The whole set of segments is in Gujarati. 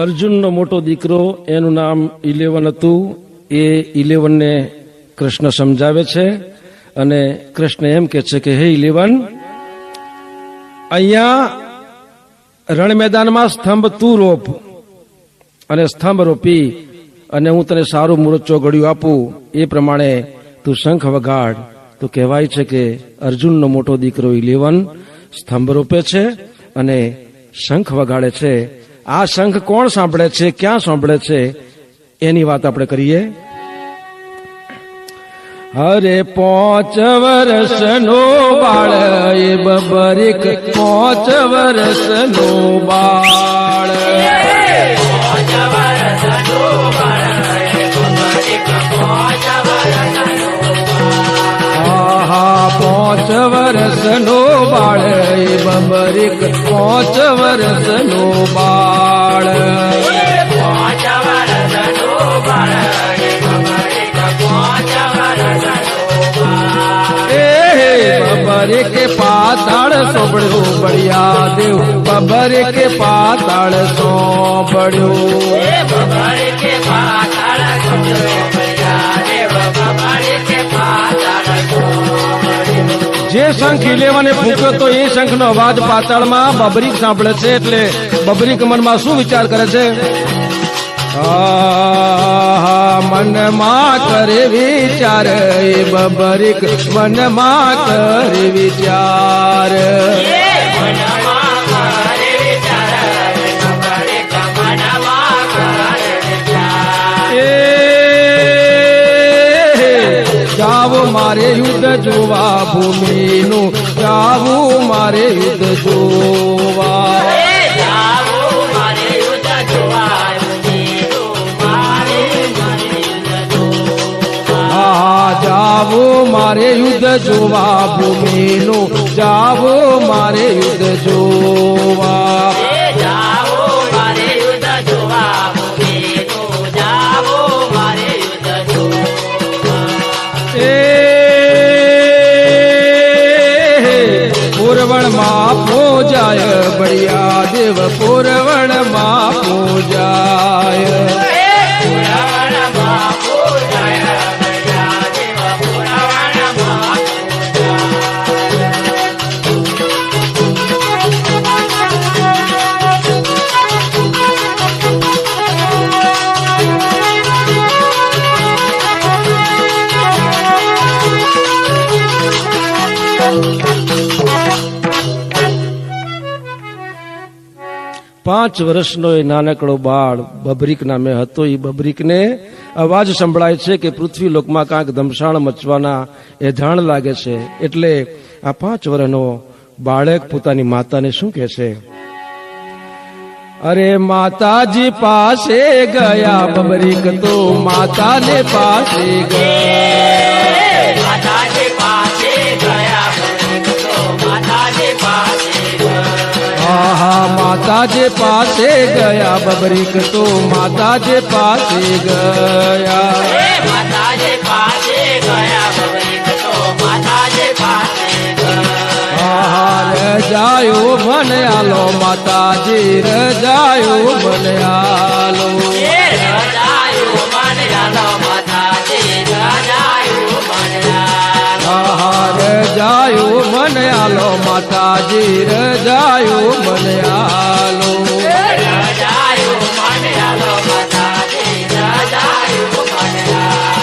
અર્જુનનો મોટો દીકરો, એનું નામ 11 હતું. એ 11 ને કૃષ્ણ સમજાવે છે અને કૃષ્ણ એમ કે છે કે હે 11, અહીંયા રણ મેદાનમાં સ્તંભ તું રોપ અને સ્તંભ રોપી અને હું તને સારું મુહૂર્ત ચોઘડિયું આપું એ પ્રમાણે તું શંખ વગાડ. તો કહેવાય છે કે અર્જુનનો મોટો દીકરો 11 સ્તંભ રોપે છે અને શંખ વગાડે છે. આ શંખ કોણ સાંભળે છે, ક્યાં સાંભળે છે, એની વાત આપણે કરીએ. અરે 5 વર્ષનો બાળ એ બબરીક 5 વર્ષનો બાળ. આહા 5 વર્ષનો બાળ એ બબરીક 5 વર્ષનો બાળ. બબરે કે પાતાળ સોંભળ્યો બળિયા દેવ, બબરે કે પાતાળ સોંભળ્યો. જે શંખ 11 ફૂંક્યો તો એ શંખનો અવાજ પાતાળમાં બબરીક સાંભળે છે. એટલે બબરીક મનમાં શું વિચાર કરે છે? મનમાં કરે વિચાર એ બબરીક, મનમાં કરે વિચાર. જાવું મારે યુદ્ધ જોવા ભૂમિનું, જાવું મારે યુદ્ધ જોવા. જાવું મારે યુદ્ધ જોવા ભૂમિનું, જાવું મારે યુદ્ધ જોવા. પૂરવણમાં પૂજાય બળિયા દેવ, પૂરવણમાં પૂજાય. પાંચ વર્ષનો એ નાનકડો બાળ બબરીક નામે હતો. એ બબરીકને અવાજ સંભળાય છે કે પૃથ્વી લોકમાં કાંઈક ધમસાણ મચવાના એધાણ લાગે છે. એટલે આ 5 વર્ષનો બાળક પોતાની માતાને શું કહે છે? અરે માતાજી પાસે ગયા બબરીક તો માતાને પાસે ગયા. માતાજી પાસે ગયા બબરીક તો માતાજી પાસે ગયા. આહા માતાજી પાસે ગયા બબરીક તો માતાજી પાસે ગયા. માતાજી પાસે ગયા બબરીક તો માતાજી પાસે ગયા. આહા રજાયો મને આલો માતાજી, રજાયો મને આલો. રજાયો મને આલો માતાજી, રજાયો મને આલો. આહા રજાયો મને આલો માતાજી, રજાયો મને આલો. રજાયો મને આલો માતાજી, રજાયો મને આલો.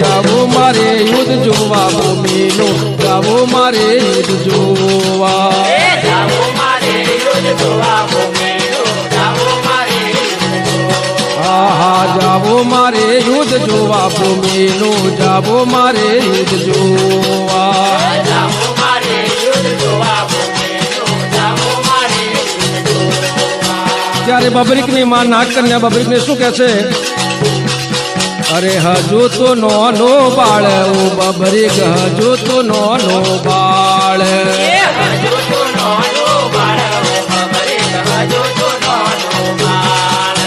જાવું મારે યુદ્ધ જોવા ભૂમિનું, જાવું મારે યુદ્ધ જોવા. જાવું મારે યુદ્ધ જોવા ભૂમિનું, જાવું મારે યુદ્ધ જોવા. આહા જાવું મારે યુદ્ધ જોવા ભૂમિનું, જાવું મારે યુદ્ધ જોવા. જાવું મારે યુદ્ધ જોવા ભૂમિનું, જાવું મારે યુદ્ધ જોવા. ત્યારે બબરીકની માં નાગકન્યા બબરીકને શું કહે છે? અરે હજુ તો નોનો બાળ ઓ બબરીક, હજુ તો નોનો બાળ. હજુ તો નોનો બાળ ઓ બબરીક, હજુ તો નોનો બાળ.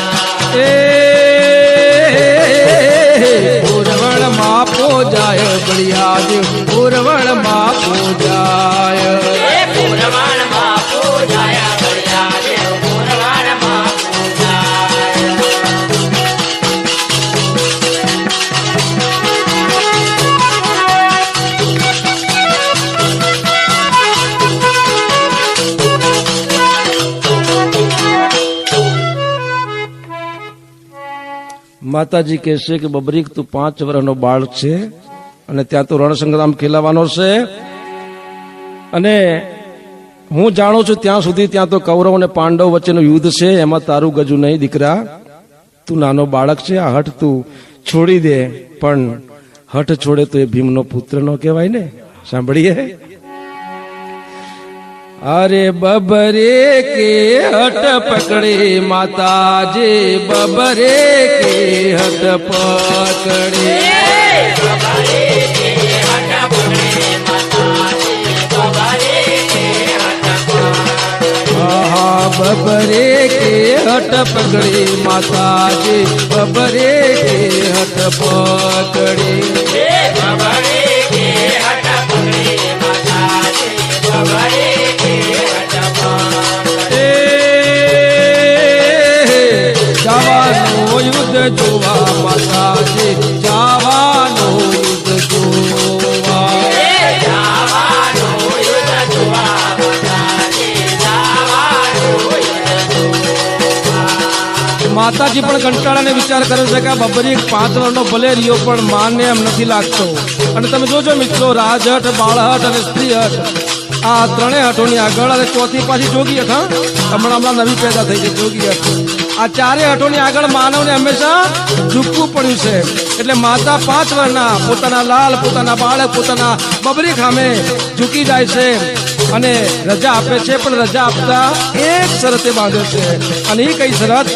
પૂરવણમાં પૂજાય બળિયા દેવ, પૂરવણમાં પૂજાય. માતાજી કહેશે કે બબરીક તું 5 વર્ષનો બાળક છે અને ત્યાં તો રણસંગ્રામ ખેલાવાનો છે, અને હું જાણું છું ત્યાં સુધી ત્યાં તો કૌરવ અને પાંડવ વચ્ચેનું યુદ્ધ છે, એમાં તારું ગજુ નહીં દીકરા, તું નાનો બાળક છે, આ હઠ તું છોડી દે. પણ હઠ છોડે તો એ ભીમનો પુત્ર નો કહેવાય ને. સાંભળીએ. અરે બબરે કે હઠ પકડે માતાજી, બબરે કે હઠ પકડે, બબરે કે હઠ પકડે માતાજી, બબરે કે હઠ પકડે, જવાનો યુદ્ધ જોવા માતાજી, જવાનો યુદ્ધ જોવા, માતાજી પણ કંટાળાને વિચાર કરે છે કે આ બબરી 5 વર્ષનો ભલે રહ્યો પણ માને એમ નથી લાગતો. અને તમે જોજો મિત્રો, રાજહટ, બાળહટ અને સ્ત્રી હટ, આ 3 હટોની આગળ, અને ચોથી પાછી જોગી હટ, હમણાં નવી પેદા થઈ છે જોગી હટ, આ 4 હટોની આગળ માનવને હંમેશા ઝૂકવું પડ્યું છે. એટલે માતા 5 વર્ષના પોતાના લાલ, પોતાના બાળક, પોતાના બબરી ખામે ઝૂકી જાય છે અને રજા આપે છે. પણ રજા આપતા એક શરતે બાંધે છે, અને એ કઈ શરત?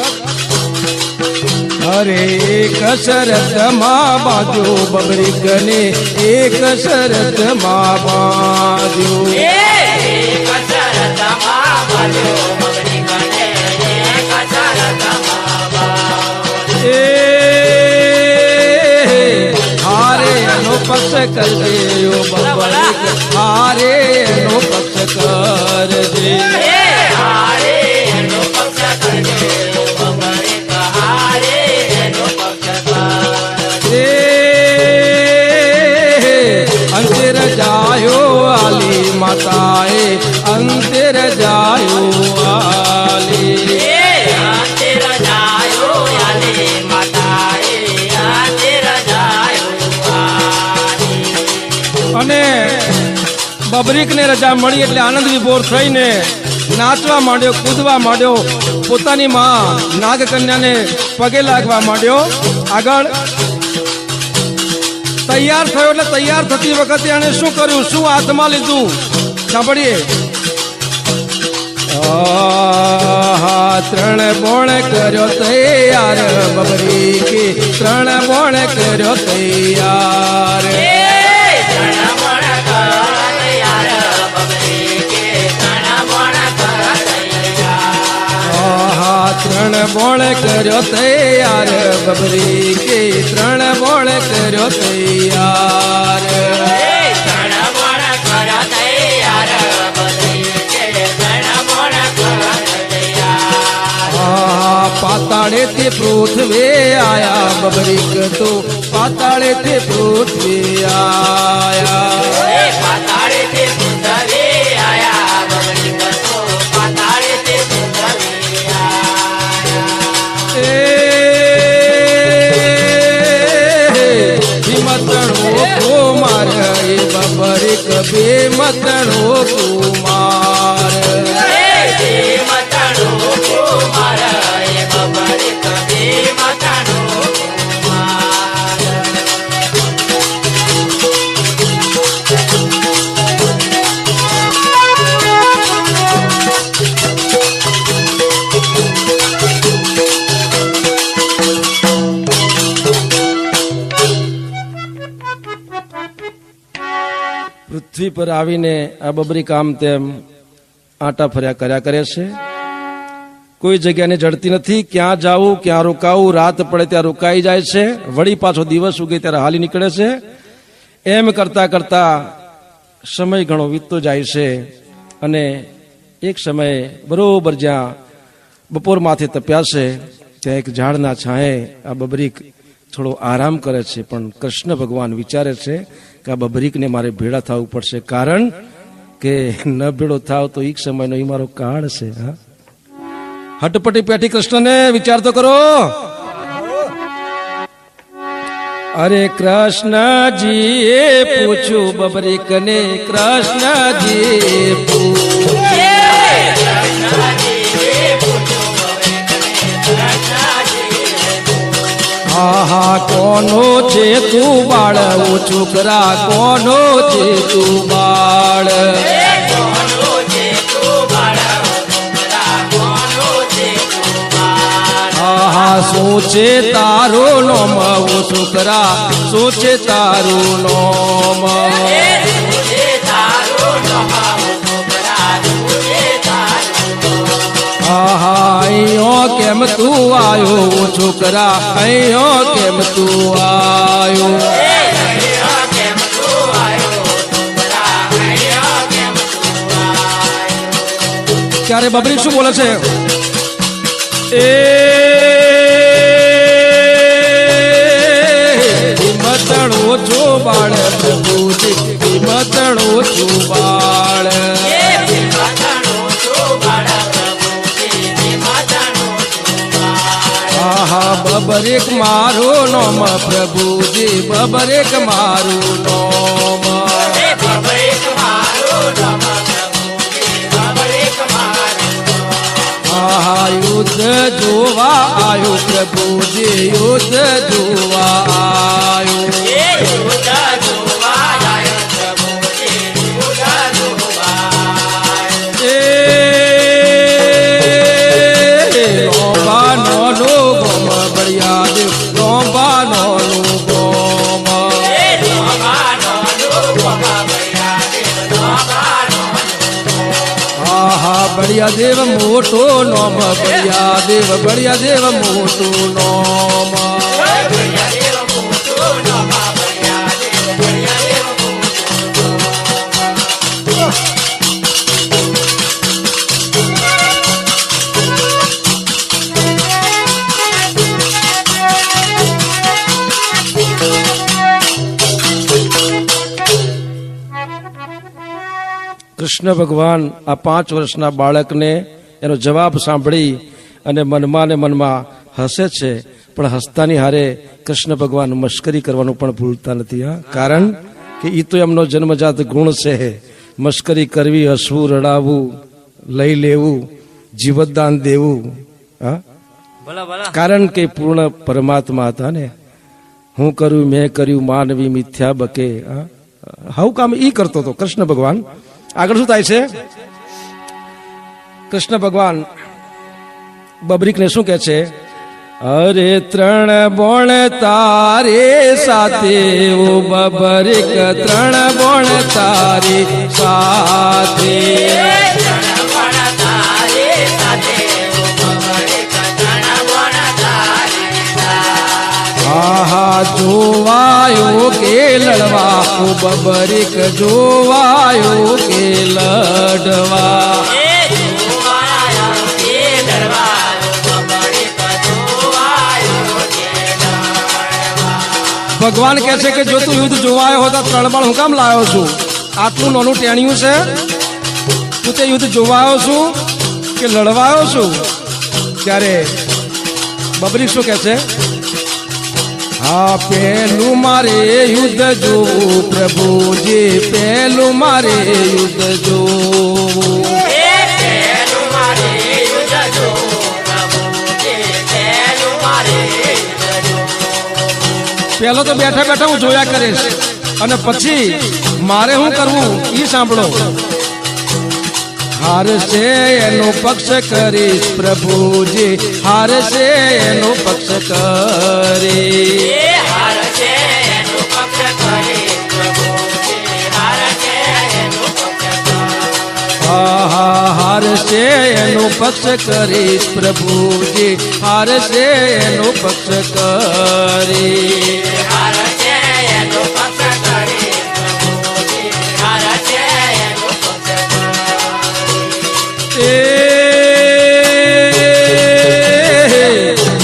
અરે એક શરત માં બાંધ્યો બબરીકને, એક શરત માં બાંધ્યો, હારે એનો પક્ષ કરજે બબરીક, હારે એનો પક્ષ કરજે, અંતર જાયો આલી માતાએ, અંતર જાયો આલી, અને બબરીકને રજા મળી એટલે આનંદ વિભોર થઈને નાચવા માંડ્યો, કૂદવા માંડ્યો, પોતાની માં નાગકન્યાને પગે લાગવા માંડ્યો. આગળ તૈયાર થયો એટલે તૈયાર થતી વખતે એને શું કર્યું, શું હાથમાં લીધું? સાંભળીએ. 3 બોણ કર્યો તૈયાર બબરીકે, 3 બોણ કર્યો તૈયાર, 3 બોણ કર્યો તૈયાર બબરીકે, 3 બોણ કર્યો તૈયાર, પાતાળેથી પૃથ્વે આયા બબરીક તો, પાતાળેથી પૃથ્વે આયા, બબરીક બે મતણો કુમાર, પૃથ્વી પર આવીને આ બબરીક આમ તેમ આંટા ફર્યા કર્યા કરે છે. કોઈ જગ્યાને જડતી નથી, ક્યાં જાવું, ક્યાં રોકાવું, રાત પડે ત્યાં રોકાઈ જાય છે, વળી પાછો દિવસ ઉગે ત્યારે હાલી નીકળે છે. એમ કરતા કરતા સમય ઘણો વીતતો જાય છે. અને એક સમયે બરોબર જ્યાં બપોર માથે તપ્યા છે ત્યાં એક ઝાડના છાંયે આ બબરીક થોડો આરામ કરે છે. પણ કૃષ્ણ ભગવાન વિચારે છે કે આ બબરીકને મારે ભેળા થવું પડશે, કારણ કે ન ભેળો થાવ તો એક સમયનો એ મારો કાળ છે. હટપટી પેટી કૃષ્ણને વિચાર તો કરો. અરે કૃષ્ણજીએ પૂછ્યું બબરીકને કૃષ્ણજીએ આહા કોનો છે તું બાળ ઓ છોકરા કોનો છે તું બાળ આહા શું છે તારું નોમ ઓ છોકરા શું છે તારું નોમ આહા અહીંયા કેમ તું આયો ઓ છોકરા અહીંયા કેમ તું આયો ત્યારે બબરી શું બોલે છે એ મતણો છો બાળ પ્રભુજી મતણો છો બાળ આહા બબરેક મારો નોમ પ્રભુજી બબરેક મારું નોમ આહા યુદ્ધ જોવા આયો પ્રભુજી યુદ્ધ જોવા આયો બળિયા દેવ મોટો નોમ બળિયા દેવ મોટો નોમ કૃષ્ણ ભગવાન આ 5 વર્ષના બાળકને એનો જવાબ સાંભળી અને મનમાં ને મનમાં હસે છે, પણ હસતાની હારે કૃષ્ણ ભગવાન મશ્કરી કરવાનું પણ ભૂલતા નથી. હા, કારણ કે એ તો એમનો જન્મજાત ગુણ છે. મશ્કરી કરવી, હસવું, રડાવવું, લઈ લેવું, જીવતદાન દેવું. હા, કારણ કે પૂર્ણ પરમાત્મા હતા ને. હું કર્યું, મેં કર્યું, માનવી મિથ્યા બકે. હાઉ કામ ઈ કરતો હતો કૃષ્ણ ભગવાન. આગળ શું થાય છે? કૃષ્ણ ભગવાન બબરીકને શું કહે છે? અરે 3 બોણ તારે સાથે ઓ બબરીક 3 બોણ તારે સાથે. આહા જોવાયો કે લડવા ઓ બબરીક જોવાયો કે લડવા. ભગવાન કહે છે કે જો તું યુદ્ધ જોવાયો હો તો 3 બળ હું કામ લાવ્યો છું? આટલું નાનું ટેણિયું છે, તું તે યુદ્ધ જોવાયો છું કે લડવાયો છું? ત્યારે બબરીક શું કહે છે? હા, પેલું મારે યુદ્ધ જોવું પ્રભુજી, પેલું મારે યુદ્ધ જોવું. પેલો તો બેઠા બેઠા હું જોયા કરીશ, અને પછી મારે શું કરવું ઈ સાંભળો. હારશે એનો પક્ષ કરીશ પ્રભુજી, હારશે એનો પક્ષ કરી. હારશે એનો પક્ષ કરીશ પ્રભુજી, હારશે એનો પક્ષ કરી.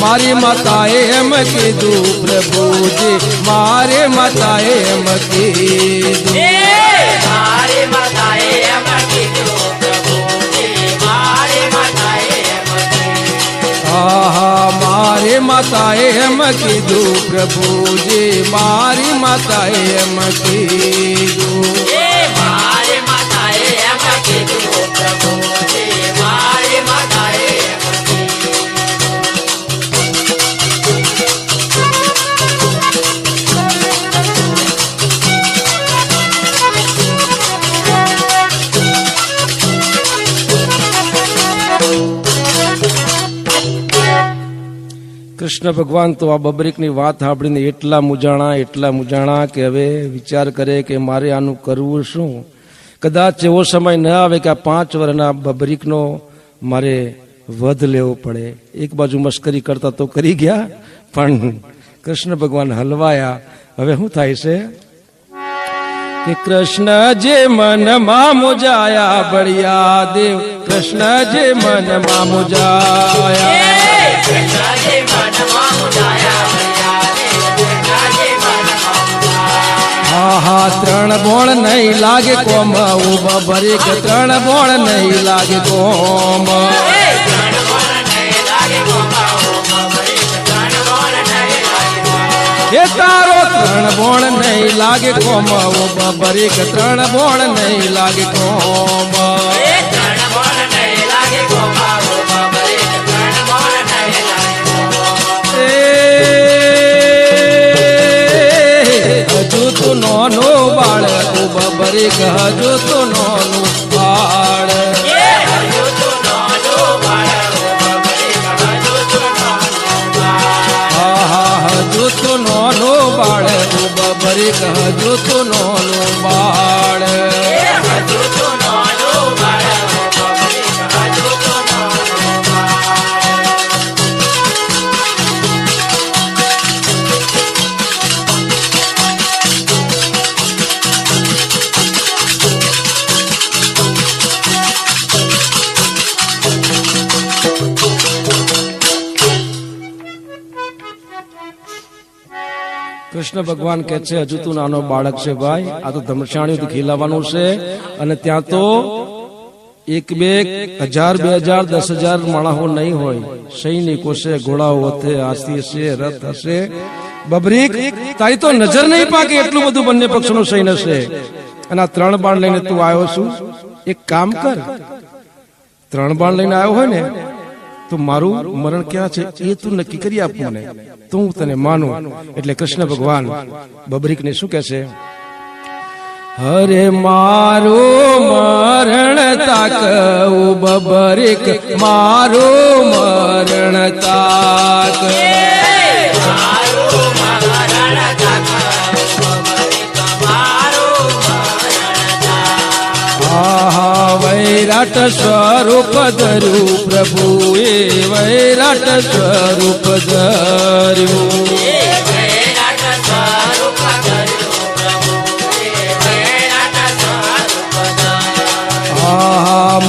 મારી માતાએ એમ કીધું પ્રભુજી, મારે માતાએ એમ કીધું. આહા મારે માતાએ એમ કીધું પ્રભુજી મારી માતાએ એમ કીધું મારી માતાએ એમ કીધું પ્રભુજી મારી માતાએ એમ કીધું કૃષ્ણ ભગવાન તો આ બબરીકની વાત સાંભળીને એટલા મૂંઝાણા કે હવે વિચાર કરે કે મારે આનું કરવું શું. કદાચ એવો સમય ન આવે કે આ 5 વર્ષના બબરીકનો મારે વધ લેવો પડે. એક બાજુ મસ્કરી કરતા તો કરી ગયા, પણ કૃષ્ણ ભગવાન હલવાયા. હવે શું થાય છે કે કૃષ્ણ જે મનમાં મુજાયા બળિયા દેવ, કૃષ્ણ જે મનમાં મુજાયા હા હા 3 બોણ નહીં લાગે કોમ બબરીક 3 બોણ નહીં લાગે કોમ એ તારો 3 બોણ નહીં લાગે કોમ બબરીક 3 બોણ નહીં લાગે કોમ હજુ તો નોનો બાળ બબરીક હજુ તો નોનું બાળ હજુ તો નોનો બાળ બબરીક હજુ તો નોનું બાળ કૃષ્ણ ભગવાન કહે છે હજુ તું નાનો બાળક છે ભાઈ, આ તો ધમશાણીઓથી ખીલાવાનું છે અને ત્યાં તો 1 2 1000 2000 10,000 માણસો નહીં હોય, સૈનિકો છે, ઘોડાઓ હશે, હાથી હશે, રથ હશે. બબરીક તારી તો નજર નહીં પાકે એટલું બધું બંને પક્ષનું સૈન્ય છે અને આ 3 બાણ લઈને તું આવ્યો છું. એક કામ કર, 3 બાણ લઈને આવ્યો હોય ને તો મારું મરણ ક્યાં છે એ તું નક્કી કરી આપ મને, તો હું તને માનું. એટલે કૃષ્ણ ભગવાન બબરીકને શું કહે છે, હરે મારું મરણ તાક બબરીક મારું મરણ તાક વૈરાટ સ્વરૂપ ધર્યું પ્રભુએ વૈરાટ સ્વરૂપ ધર્યું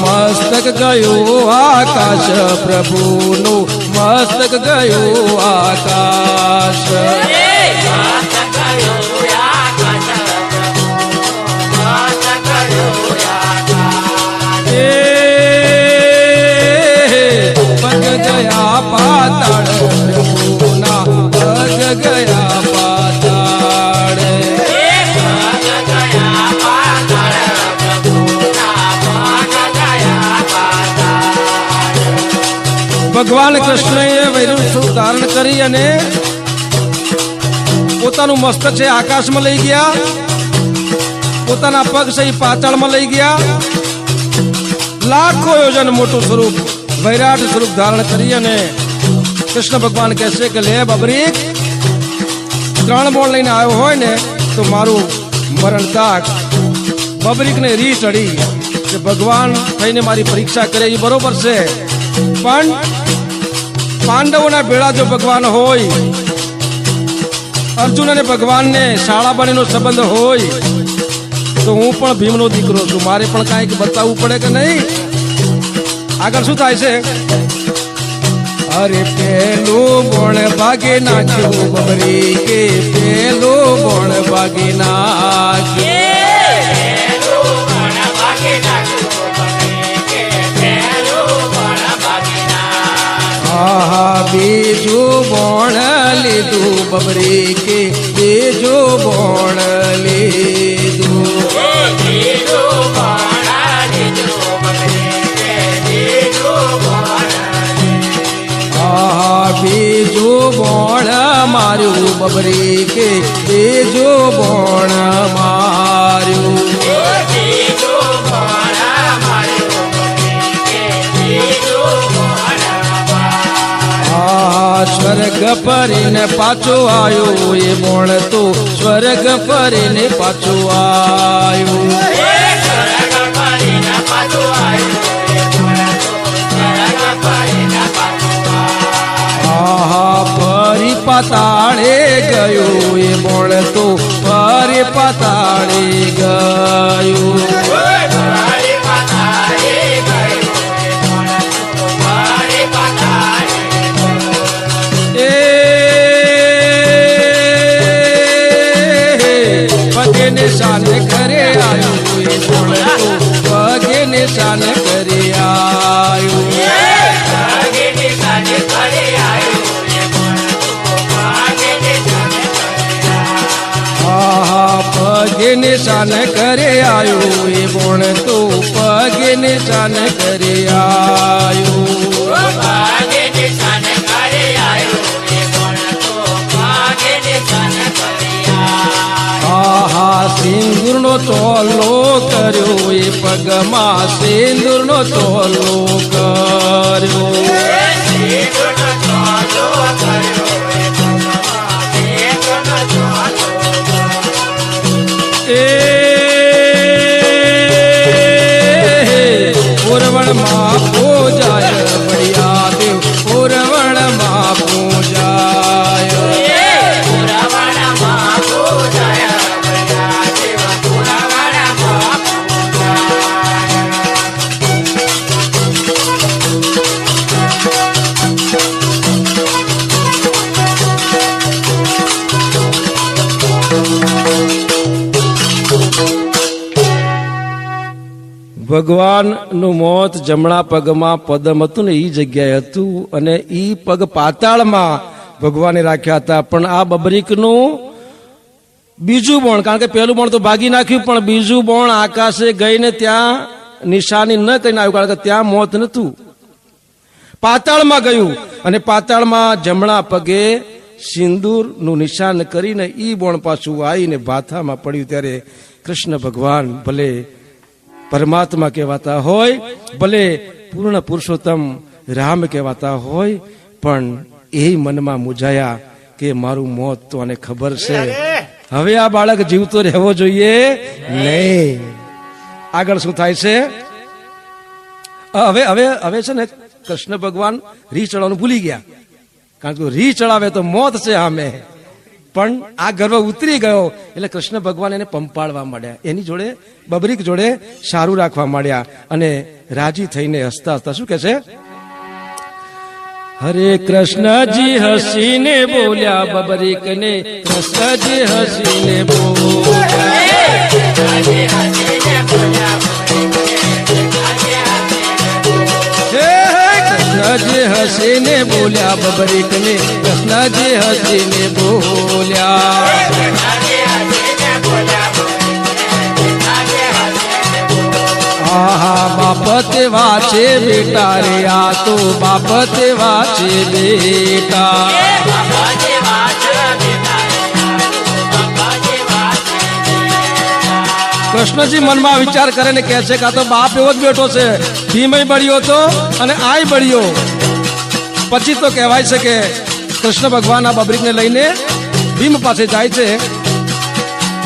મસ્તક ગયું આકાશ પ્રભુનું મસ્તક ગયું આકાશ પગ ગયા પાતાળ પ્રભુના પગ ગયા પાતાળ ભગવાન કૃષ્ણએ વૈરું સ્વરૂપ ધારણ કરી અને પોતાનું મસ્તક છે આકાશમાં લઈ ગયા, પોતાના પગ છે પાતાળમાં લઈ ગયા. લાખો યોજન મોટું સ્વરૂપ વૈરાટ સ્વરૂપ ધારણ કરી અને કૃષ્ણ ભગવાન કહે છે કે લે બબરીક 3 બોણ લઈને આવ્યો હોય ને તો મારું મરણ તાક. બબરીકને રી ચડી કે ભગવાન થઈને મારી પરીક્ષા કરે એ બરોબર છે, પણ પાંડવોના ભેળા જો ભગવાન હોય, અર્જુન અને ભગવાનને શાળા બનીનો સંબંધ હોય તો હું પણ ભીમનો દીકરો છું, મારે પણ કાંઈક બતાવવું પડે કે નહીં. આગળ શું થાય છે, અરે પેલું બોણ ભાગે નાખ્યું બબરી કે પેલું બોણ ભાગે નાખ્યું બીજું બોણ લીધું બબરી કે બીજું બોણ લીધું બીજું બોણા લીધું બબરી કે બીજું બોણા બીજું બોણ માર્યું બબરી કે બીજું બોણ માર્યું બીજું બોણા માર્યું બબરી કે બીજું બોણા સ્વર્ગ ફરીને પાછું આવ્યું એ બોણ તો સ્વર્ગ ફરીને પાછું આવ્યું સ્વર્ગ ફરીને પાછું આવ્યું એ બોણા તો સ્વર્ગ ફરીને પાછું ફરી પાતાળે ગયું એ બોણ તો ફરી પાતાળે ગયું ફરી પાતાળે ગયું એ બોણા તો ફરી પાતાળે પગે નિશાન કરે આવ્યું એ બોણ તો પગે નિશાન કરે આવ્યું પગે નિશાન કરે આવ્યું એ બોણા તો પગે નિશાન પગે નિશાન કરે આવ્યું એ બોણ તો પગે નિશાન કરે આવ્યું પગે નિશાન કરે આવ્યું એ બોણા તો પગે નિશાન કરે સિંદૂરનો ચોલો કર્યો એ પગમાં સિંદૂરનો ચોલો કર્યો પૂરવણમાં પૂજાય બળિયા દેવ પૂરવણમાં પૂજાય ભગવાનનું મોત જમણા પગમાં પદમ હતું ને એ જગ્યાએ હતું અને એ પગ પાતાળમાં ભગવાને રાખ્યા હતા. પણ આ બબરીકનું બીજું બોણ, કારણ કે પહેલું બોણ તો ભાગી નાખ્યું, પણ બીજું બોણ આકાશે ગઈને ત્યાં નિશાની ન કરીને આવ્યું, કારણ કે ત્યાં મોત નતું. પાતાળમાં ગયું અને પાતાળમાં જમણા પગે સિંદૂરનું નિશાન કરીને ઈ બોણ પાછું આવીને ભાથામાં પડ્યું. ત્યારે કૃષ્ણ ભગવાન ભલે પરમાત્મા કહેવાતા હોય, ભલે પૂર્ણ પુરુષોત્તમ રામ કહેવાતા હોય, પણ એ મનમાં મૂંઝાયા કે મારું મોત તો આને ખબર છે, હવે આ બાળક જીવતો રહેવો જોઈએ નહીં. આગળ શું થાય છે? હવે હવે હવે છે ને કૃષ્ણ ભગવાન રી ચડાવવાનું ભૂલી ગયા, કારણ કે રી ચડાવે તો મોત છે સામે. પણ આ ગર્વ ઉતરી ગયો એટલે કૃષ્ણ ભગવાન એને પંપાળવા માંડ્યા, એની જોડે બબરીક જોડે સારું રાખવા માંડ્યા અને રાજી થઈને હસતા હસતા શું કે છે? હરે કૃષ્ણજી હસીને બોલ્યા બબરીક ને, કૃષ્ણજી હસીને કૃષ્ણજી હસીને બોલ્યા બબરીક ને, કૃષ્ણજી હસીને બોલ્યા. આહા બાપ તેવા છે બેટા રે, આ તો બાપ તેવા છે બેટા. કૃષ્ણજી મનમાં વિચાર કરે ને કહે છે કે આ તો બાપ એવો જ બેઠો છે, ભીમય બળ્યો હતો અને આય બળ્યો. પછી તો કહેવાય છે કે કૃષ્ણ ભગવાન આ બબરીકને લઈને ભીમ પાસે જાય છે.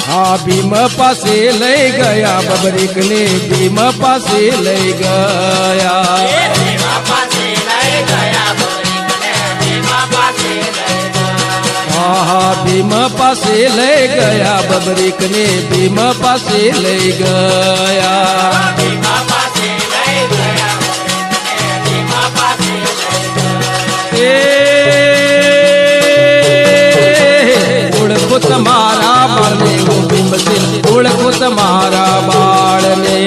હા ભીમ પાસે લઈ ગયા બબરીકને, ભીમ પાસે લઈ ગયા. હા ભીમ પાસે લઈ ગયા બબરીકને, ભીમ પાસે લઈ ગયા. ઓળખો તમારા બાળને, હું ભીમસેન ઓળખો તમારા બાળને.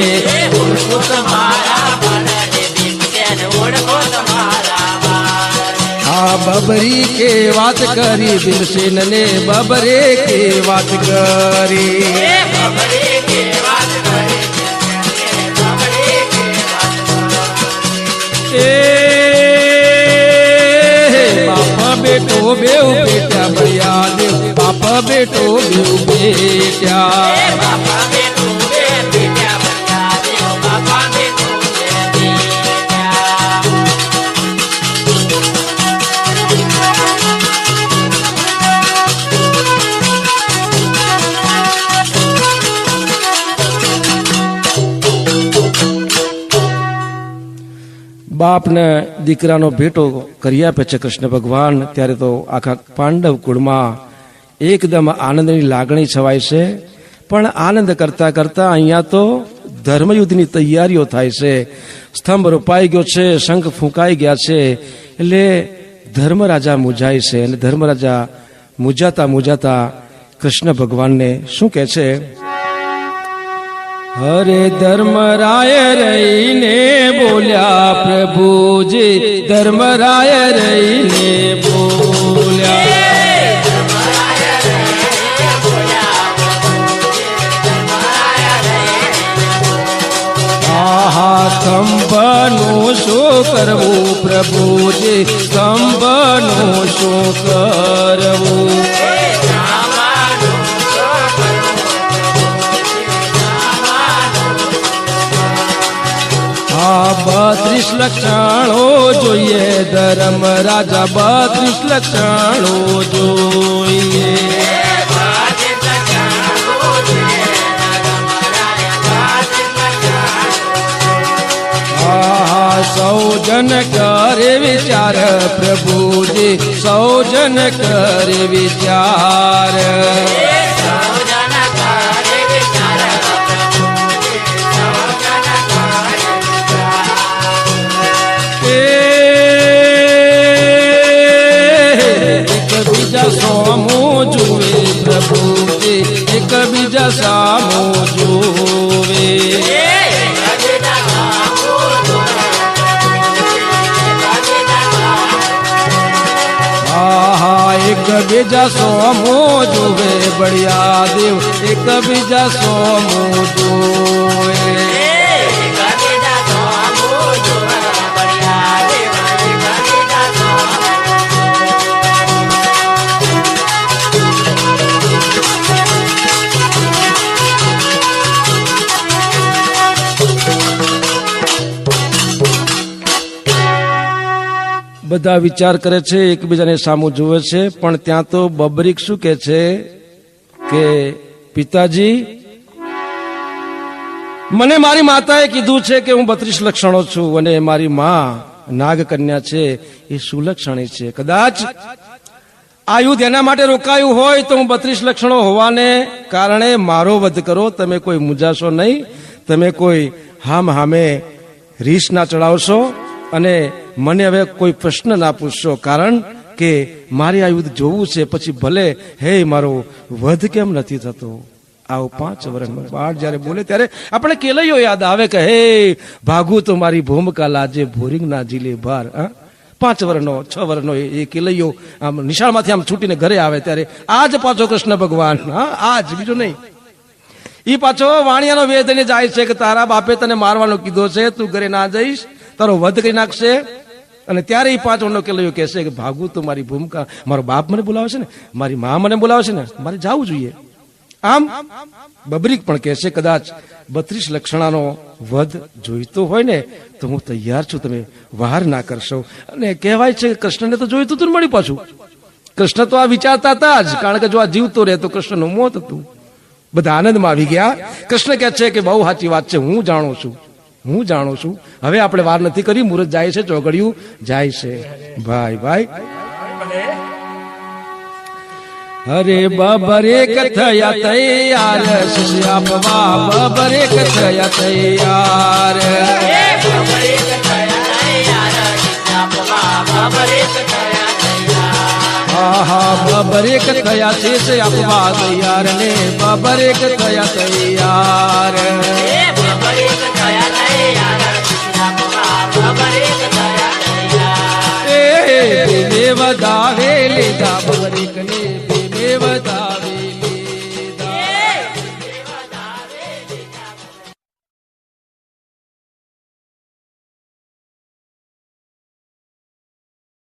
હા બબરી કે વાત કરી ભીમસેન ને બબરે કે વાત કરી બબરે કે વાત કરી બબરે કે વાત એ બાપા બેટો બેવ બેટા બળિયા દેવ બાપા બેટો બેવ બેટા બાપા બેટો બે બેટા બળિયા દેવ બાપા બેટો બે બેટા બાપને દીકરાનો ભેટો કરી આપે છે કૃષ્ણ ભગવાન ત્યારે તો આખા પાંડવ કુળમાં એકદમ આનંદની લાગણી છવાય છે પણ આનંદ કરતા કરતા અહીંયા તો ધર્મયુદ્ધની તૈયારીઓ થાય છે સ્તંભ રોપાઈ ગયો છે શંખ ફૂંકાઈ ગયા છે એટલે ધર્મરાજા મૂંઝાય છે અને ધર્મરાજા મૂંઝાતા કૃષ્ણ ભગવાનને શું કહે છે હરે ધર્મરાય રહીને બોલ્યા પ્રભુજી ધર્મરાય રહીને બોલ્યા આહા સ્તંભનું શું કરવું પ્રભુજી સ્તંભનું શું કરવું આ 32 લક્ષણો જોઈએ ધર્મ રાજા 32 લક્ષણો જોઈએ સૌ જન કરે વિચાર પ્રભુજી સૌ જન કરે વિચાર એકબીજા સામું જુએ પ્રભુજી એકબીજા સામું જુએ એકબીજા સોમો જુએ બળિયા દેવ એકબીજા સોમો જુએ બધા વિચાર કરે છે એકબીજાને સામું જુએ છે પણ ત્યાં તો બબરીક શું કહે છે કે પિતાજી મને મારી માતાએ કીધું છે કે હું 32 લક્ષણો છું અને મારી માં નાગકન્યા છે એ સુલક્ષણી છે કદાચ આ યુદ્ધ એના માટે રોકાયું હોય તો હું 32 લક્ષણો હોવાને કારણે મારો વધ કરો તમે કોઈ મૂંઝાશો નહીં તમે કોઈ હામે રીસ ના ચડાવશો અને મને હવે કોઈ પ્રશ્ન ના પૂછશો કારણ કે મારે આ યુદ્ધ જોવું છે પછી ભલે હે મારો વધ કેમ નથી થતો આવો 5 વર્ષનો બાળ જયારે બોલે ત્યારે આપણે કેલૈયો યાદ આવે કે હે ભાગુ તો મારી ભૂમિકા લાજે ભોરિંગ ના જીલે ભાર 5 વર્ષનો 6 વર્ષનો એ કેલૈયો આમ નિશાળમાંથી આમ છૂટીને ઘરે આવે ત્યારે આજ પાછો કૃષ્ણ ભગવાન આજ બીજું નહીં ઈ પાછો વાણિયાનો વેદને જાય છે કે તારા બાપે તને મારવાનો કીધો છે તું ઘરે ના જઈશ તારો વધ કરી નાખશે અને ત્યારે એ 5 વર્ષનો કેલૈયો કહેશે કે ભાગુ તો મારી ભૂમિકા મારો બાપ મને બોલાવે છે ને મારી મા મને બોલાવે છે ને મારે જવું જોઈએ આમ બબરીક પણ કહેશે કદાચ 32 લક્ષણાનો વધ જોઈતો હોય ને તો હું તૈયાર છું તમે વાર ના કરશો અને કહેવાય છે કે કૃષ્ણને તો જોઈતું હતું મળી પાછું કૃષ્ણ તો આ વિચારતા હતા જ કારણ કે જો આ જીવતો રહે તો કૃષ્ણનું મોત હતું બધા આનંદમાં આવી ગયા કૃષ્ણ કહે છે કે બહુ સાચી વાત છે હું જાણું છું હવે આપણે વાર નથી કરી મુહૂર્ત જાય છે ચોઘડિયું જાય છે ભાઈ અરે બબરે કથયા તૈયાર આપવા બબરે કથયા તૈયાર આહા બબરે કથયા છે આપવા તૈયાર ને બબરે કથયા તૈયાર દેવદા દરેકને